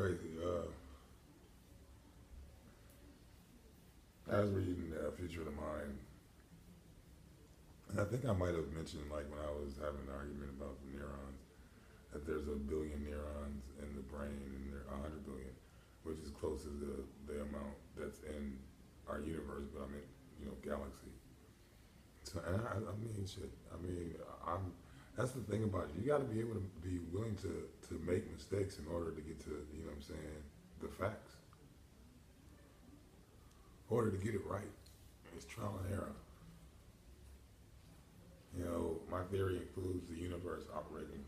crazy. I was reading Future of the Mind, and I think I might have mentioned, like, when I was having an argument about the neurons, that there's a billion neurons in the brain, and there are 100 billion, which is close to the amount that's in our universe, but I mean, galaxy. So, and I mean, shit. I mean, that's the thing about it. You got to be able to be willing to make mistakes in order to get to, what I'm saying, the facts. In order to get it right, it's trial and error. My theory includes the universe operating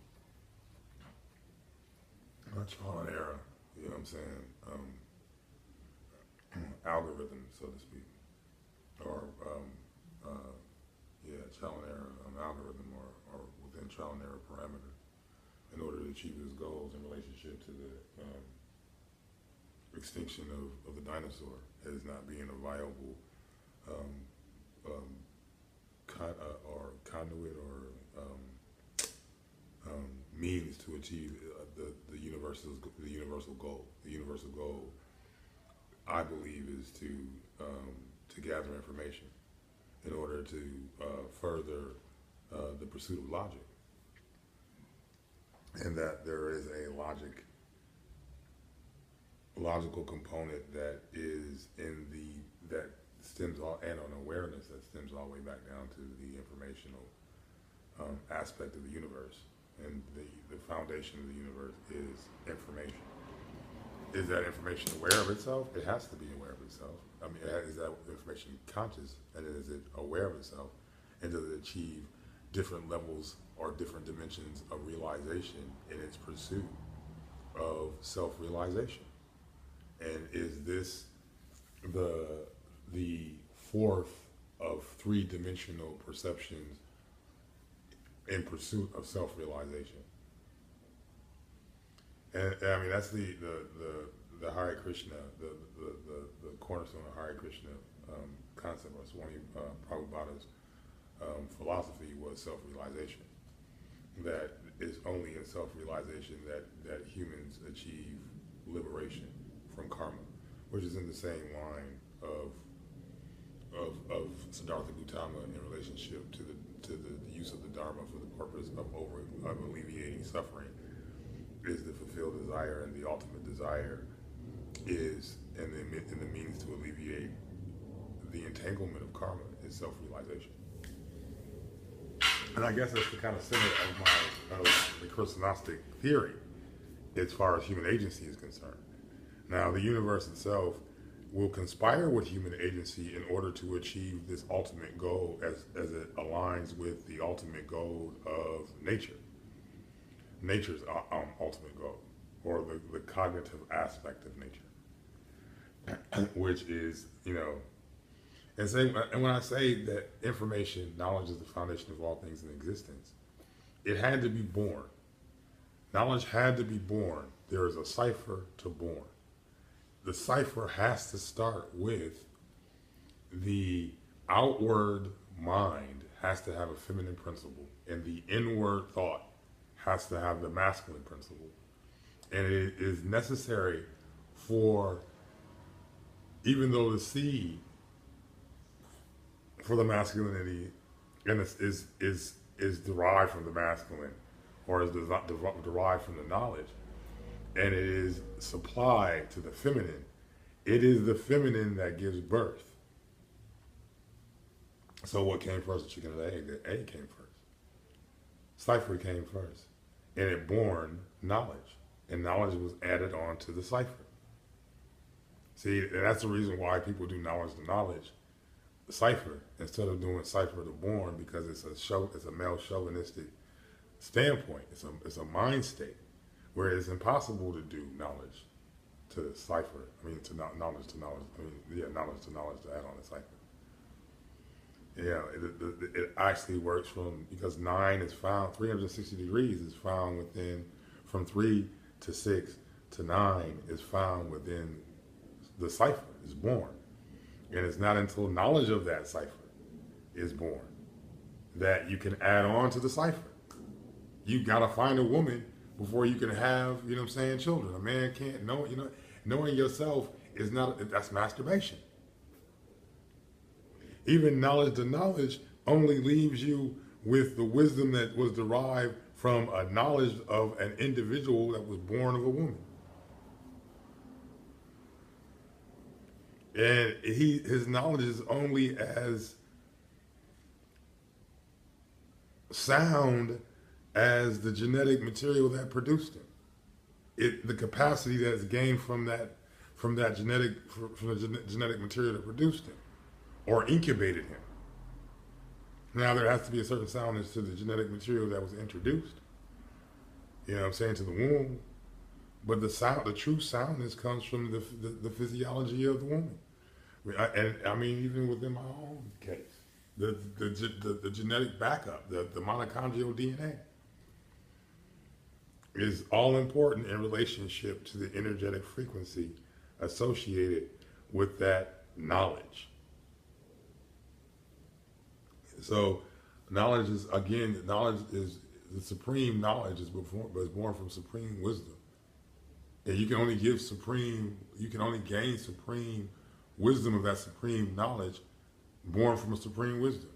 on trial and error. You know what I'm saying? Algorithm, so to speak, or trial and error algorithm, or within trial and error parameters, in order to achieve his goals in relationship to the extinction of the dinosaur as not being a viable conduit or means to achieve the universal goal. The universal goal, I believe, is to gather information in order to further the pursuit of logic, and that there is a logical component that is that stems all, and an awareness that stems all the way back down to the informational aspect of the universe. And the foundation of the universe is information. Is that information aware of itself? It has to be aware of itself. I mean, is that information conscious, and is it aware of itself? And does it achieve different levels or different dimensions of realization in its pursuit of self-realization? And is this the fourth of three-dimensional perceptions in pursuit of self-realization? And I mean, that's the Hare Krishna, the cornerstone of Hare Krishna concept, or Swami Prabhupada's philosophy was self-realization. That it's only in self-realization that humans achieve liberation from karma, which is in the same line of Siddhartha Gautama in relationship to the use of the Dharma for the purpose of alleviating suffering, is the fulfilled desire, and the ultimate desire is, and the means to alleviate the entanglement of karma is self-realization. And I guess that's the kind of center of the Christognostic theory as far as human agency is concerned. Now, the universe itself will conspire with human agency in order to achieve this ultimate goal as it aligns with the ultimate goal of nature. Nature's ultimate goal, or the cognitive aspect of nature, which is, and when I say that information, knowledge is the foundation of all things in existence, it had to be born. Knowledge had to be born. There is a cipher to born. The cipher has to start with the outward mind has to have a feminine principle, and the inward thought has to have the masculine principle. And it is necessary for, even though the seed for the masculinity and is derived from the masculine, or is derived from the knowledge, and it is supplied to the feminine, it is the feminine that gives birth. So what came first, the chicken or the egg? The egg came first. Cipher came first. And it born knowledge. And knowledge was added on to the cipher. See, and that's the reason why people do knowledge to knowledge, cipher, instead of doing cipher to born, because it's a male chauvinistic standpoint. It's a mind state where it's impossible to do knowledge to cipher. I mean, knowledge to knowledge. Knowledge to knowledge to add on a cipher. It actually works because 9 is found, 360 degrees is found within, from 3 to 6 to 9 is found within the cipher, is born. And it's not until knowledge of that cipher is born that you can add on to the cipher. You gotta find a woman before you can have, you know what I'm saying, children. A man can't know, knowing yourself is not, that's masturbation. Even knowledge to knowledge only leaves you with the wisdom that was derived from a knowledge of an individual that was born of a woman. And his knowledge is only as sound as the genetic material that produced him. The capacity that's gained from the genetic material that produced him or incubated him. Now there has to be a certain soundness to the genetic material that was introduced. You know what I'm saying, to the womb. But the true soundness comes from the physiology of the woman. And I mean, even within my own case, the genetic backup, the mitochondrial DNA is all important in relationship to the energetic frequency associated with that knowledge. So knowledge is, again, knowledge is the supreme knowledge is born from supreme wisdom. And you can only gain supreme wisdom of that supreme knowledge born from a supreme wisdom,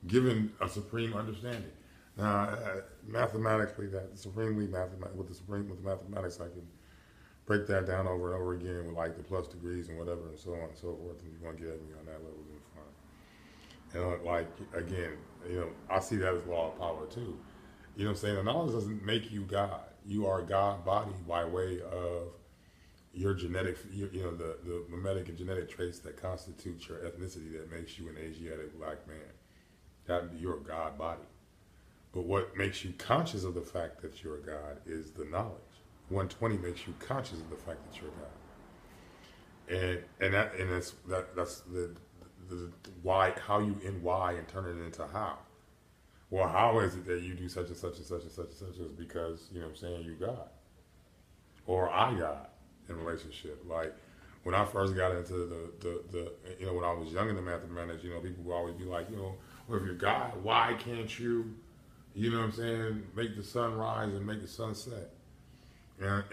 given a supreme understanding. Now, mathematically, with mathematics, I can break that down over and over again with like the plus degrees and whatever and so on and so forth. And if you want to get at me on that level, then fine. And like, again, I see that as law of power too. You know what I'm saying? The knowledge doesn't make you God. You are God body by way of your genetic, the mimetic and genetic traits that constitute your ethnicity that makes you an Asiatic black man. You're a God body. But what makes you conscious of the fact that you're a God is the knowledge. 120 makes you conscious of the fact that you're God. And that's the why, how you in why and turn it into how. Well, how is it that you do such and such and such and such and such? Is because, you know what I'm saying, you God. Or I God in relationship. Like when I first got into the when I was young in the mathematics, people would always be like, well, if you're God, why can't you, you know what I'm saying, make the sun rise and make the sun set? And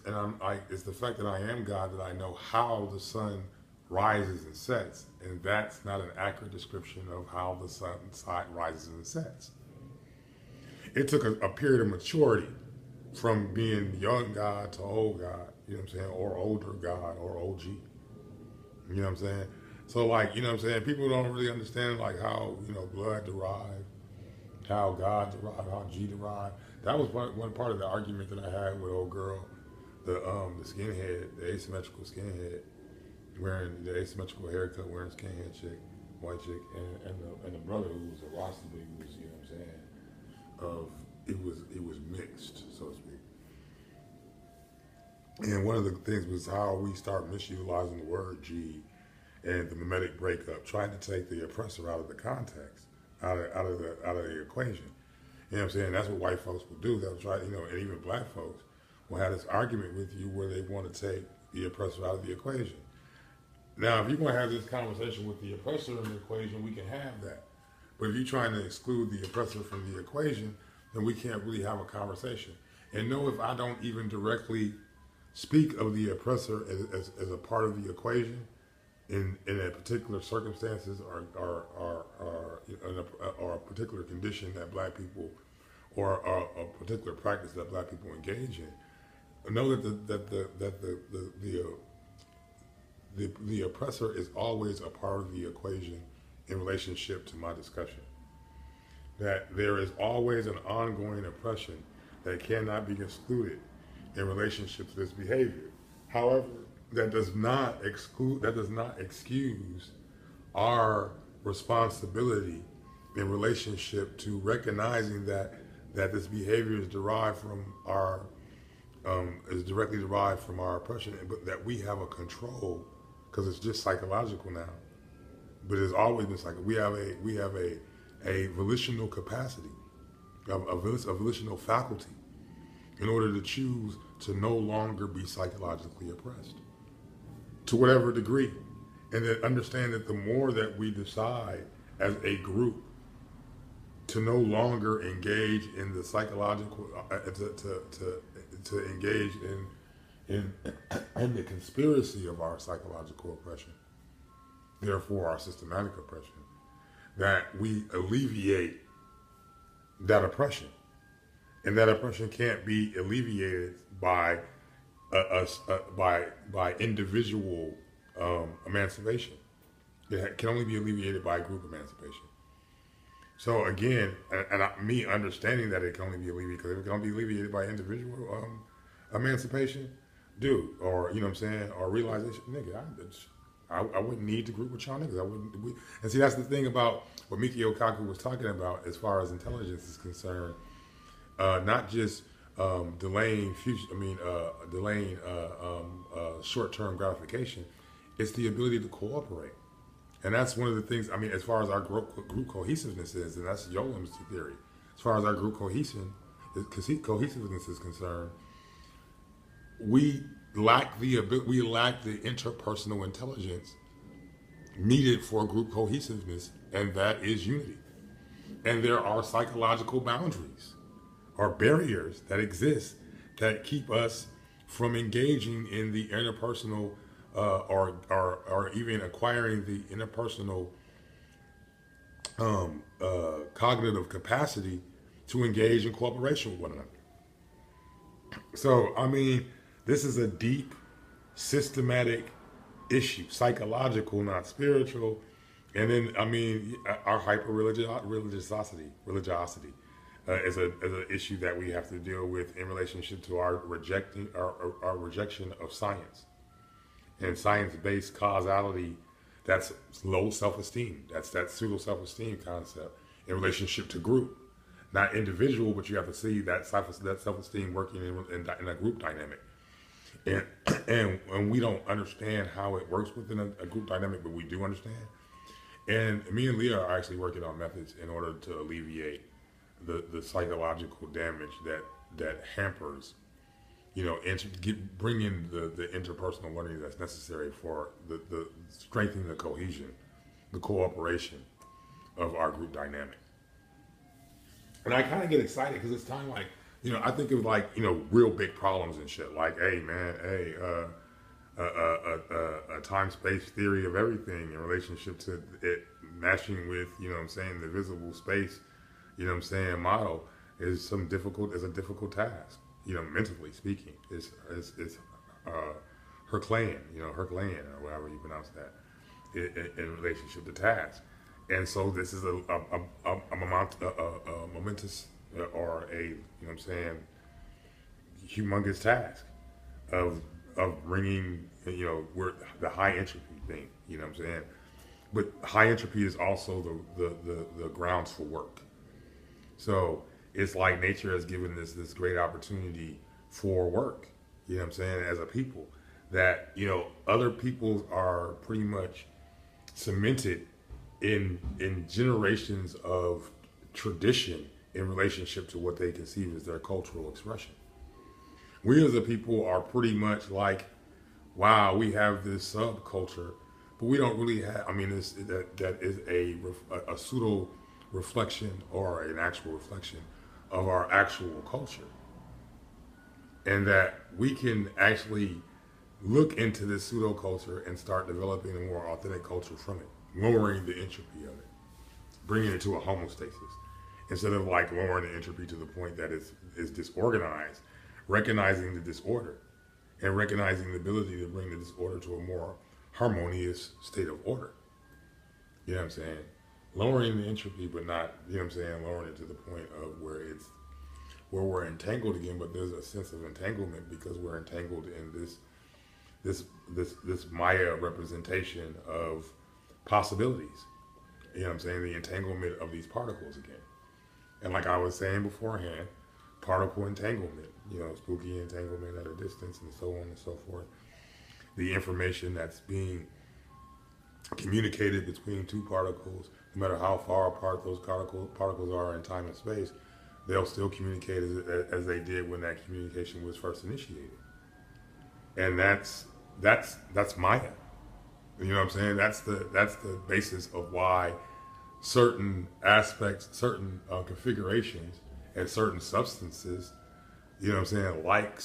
I'm like, it's the fact that I am God that I know how the sun rises and sets, and that's not an accurate description of how the sun rises and sets. It took a period of maturity from being young God to old God, you know what I'm saying, or older God or OG. You know what I'm saying? So like, you know what I'm saying, people don't really understand like how, blood derived, how God derived, how G derived. That was one part of the argument that I had with old girl, the skinhead, the asymmetrical skinhead, wearing the asymmetrical haircut, wearing skinhead chick, white chick, and the brother who was a Rasta who was, you know what I'm saying, it was mixed, so to speak. And one of the things was how we start misutilizing the word G and the mimetic breakup, trying to take the oppressor out of the context, out of the equation. You know what I'm saying? That's what white folks will do. They'll try, and even black folks will have this argument with you where they want to take the oppressor out of the equation. Now, if you're going to have this conversation with the oppressor in the equation, we can have that. But if you're trying to exclude the oppressor from the equation, then we can't really have a conversation. And no, if I don't even directly speak of the oppressor as a part of the equation in a particular circumstances or a particular condition that black people or a particular practice that black people engage in, know that the oppressor is always a part of the equation in relationship to my discussion. That there is always an ongoing oppression that cannot be excluded in relationship to this behavior. However, that does not excuse our responsibility in relationship to recognizing that this behavior is derived from is directly derived from our oppression, but that we have a control, because it's just psychological now. But it's always been psychological. We have a volitional capacity, a volitional faculty, in order to choose to no longer be psychologically oppressed, to whatever degree. And then understand that the more that we decide as a group to no longer engage in the psychological, to engage in in the conspiracy of our psychological oppression, therefore our systematic oppression, that we alleviate that oppression. And that oppression can't be alleviated by by individual emancipation. It can only be alleviated by group emancipation. So again, me understanding that it can only be alleviated, because if it can only be alleviated by individual emancipation, dude, or you know what I'm saying, or realization, nigga, I wouldn't need to group with y'all niggas. I wouldn't. And see, that's the thing about what Mikio Kaku was talking about as far as intelligence is concerned. Not just delaying future. Delaying short-term gratification. It's the ability to cooperate, and that's one of the things. I mean, as far as our group cohesiveness is, and that's Yolam's theory. As far as our group cohesiveness is concerned, we lack the interpersonal intelligence needed for group cohesiveness, and that is unity. And there are psychological boundaries or barriers that exist that keep us from engaging in the interpersonal or even acquiring the interpersonal cognitive capacity to engage in cooperation with one another. So, I mean, this is a deep, systematic issue, psychological, not spiritual. And then, I mean, our religiosity is an issue that we have to deal with in relationship to our rejection of science and science-based causality. That's low self-esteem. That's that pseudo self-esteem concept in relationship to group, not individual, but you have to see that self-esteem working in a group dynamic. And we don't understand how it works within a group dynamic, but we do understand. And me and Leah are actually working on methods in order to alleviate the psychological damage that hampers, you know, bringing the interpersonal learning that's necessary for the strengthening the cohesion, the cooperation of our group dynamic. And I kind of get excited because it's time, like, you know, I think of, like, you know, real big problems and shit. Like, hey, man, a time-space theory of everything in relationship to it matching with, you know what I'm saying, the visible space, you know what I'm saying, model is a difficult task, you know, mentally speaking. It's Herculean, or however you pronounce that, in relationship to task. And so this is a momentous or a, you know what I'm saying, humongous task of bringing, you know, the high entropy thing, you know what I'm saying? But high entropy is also the grounds for work. So it's like nature has given this great opportunity for work, you know what I'm saying, as a people, that, you know, other peoples are pretty much cemented in generations of tradition in relationship to what they conceive as their cultural expression. We as a people are pretty much like, wow, we have this subculture, but we don't really have, I mean, that is a pseudo reflection or an actual reflection of our actual culture. And that we can actually look into this pseudo culture and start developing a more authentic culture from it, lowering the entropy of it, bringing it to a homeostasis. Instead of like lowering the entropy to the point that it's disorganized, recognizing the disorder and recognizing the ability to bring the disorder to a more harmonious state of order. You know what I'm saying? Lowering the entropy, but not, you know what I'm saying, lowering it to the point of where we're entangled again, but there's a sense of entanglement because we're entangled in this Maya representation of possibilities. You know what I'm saying? The entanglement of these particles again. And like I was saying beforehand, particle entanglement, you know, spooky entanglement at a distance and so on and so forth. The information that's being communicated between two particles, no matter how far apart those particles are in time and space, they'll still communicate as they did when that communication was first initiated. And that's Maya. You know what I'm saying? That's the basis of why certain aspects, certain configurations, and certain substances, you know what I'm saying, likes